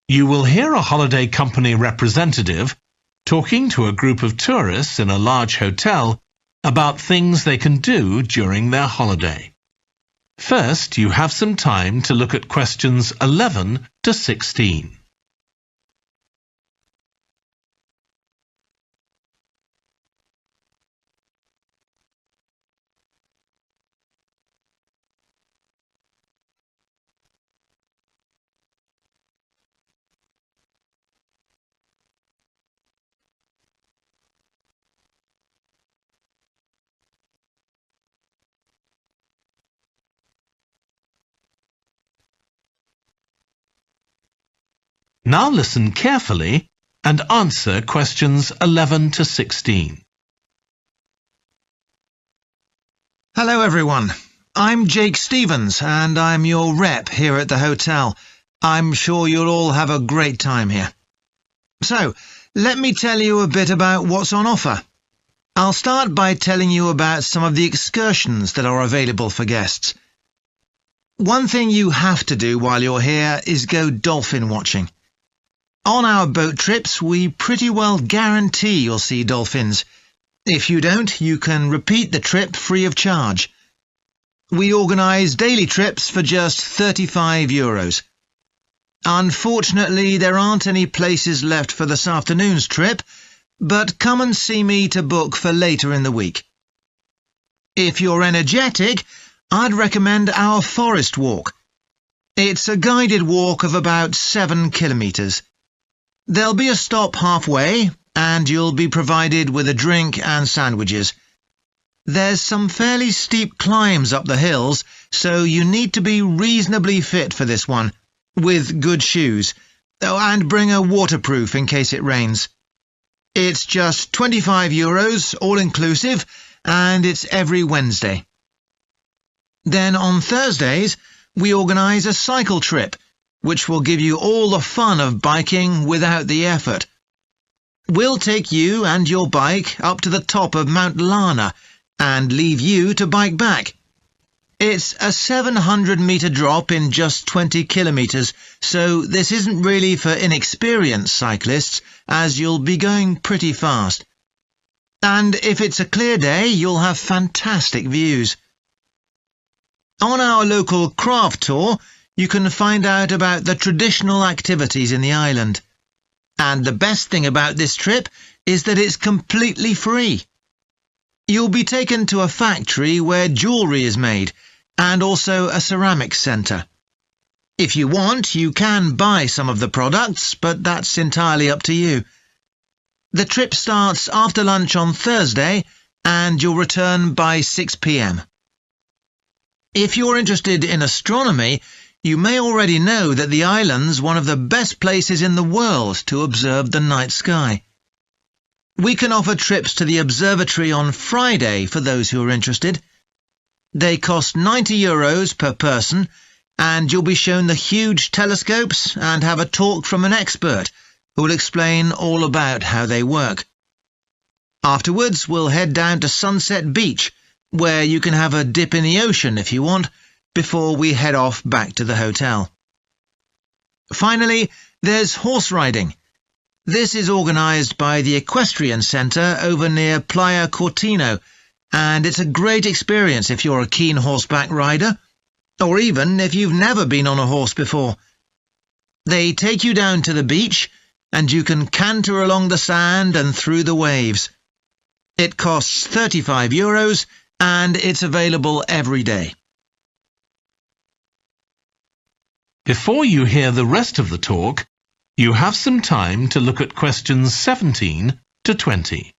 You will hear a holiday company representative talking to a group of tourists in a large hotel about things they can do during their holiday. First, you have some time to look at questions 11 to 16. Now listen carefully and answer questions 11 to 16. Hello everyone, I'm Jake Stevens and I'm your rep here at the hotel. I'm sure you'll all have a great time here. So, let me tell you a bit about what's on offer. I'll start by telling you about some of the excursions that are available for guests. One thing you have to do while you're here is go dolphin watching. On our boat trips, we pretty well guarantee you'll see dolphins. If you don't, you can repeat the trip free of charge. We organise daily trips for just €35. Unfortunately, there aren't any places left for this afternoon's trip, but come and see me to book for later in the week. If you're energetic, I'd recommend our forest walk. It's a guided walk of about 7 kilometres. There'll be a stop halfway, and you'll be provided with a drink and sandwiches. There's some fairly steep climbs up the hills, so you need to be reasonably fit for this one, with good shoes. Oh, and bring a waterproof in case it rains. It's just €25, all-inclusive, and it's every Wednesday. Then on Thursdays, we organise a cycle trip, which will give you all the fun of biking without the effort. We'll take you and your bike up to the top of Mount Lana and leave you to bike back. It's a 700-metre drop in just 20 kilometres, so this isn't really for inexperienced cyclists, as you'll be going pretty fast. And if it's a clear day, you'll have fantastic views. On our local craft tour, you can find out about the traditional activities in the island. And the best thing about this trip is that it's completely free. You'll be taken to a factory where jewellery is made, and also a ceramics centre. If you want, you can buy some of the products, but that's entirely up to you. The trip starts after lunch on Thursday, and you'll return by 6 p.m. If you're interested in astronomy, you may already know that the island's one of the best places in the world to observe the night sky. We can offer trips to the observatory on Friday for those who are interested. They cost €90 per person, and you'll be shown the huge telescopes and have a talk from an expert who will explain all about how they work. Afterwards, we'll head down to Sunset Beach, where you can have a dip in the ocean if you want, before we head off back to the hotel. Finally, there's horse riding. This is organised by the Equestrian Centre over near Playa Cortino, and it's a great experience if you're a keen horseback rider, or even if you've never been on a horse before. They take you down to the beach, and you can canter along the sand and through the waves. It costs €35, and it's available every day. Before you hear the rest of the talk, you have some time to look at questions 17 to 20.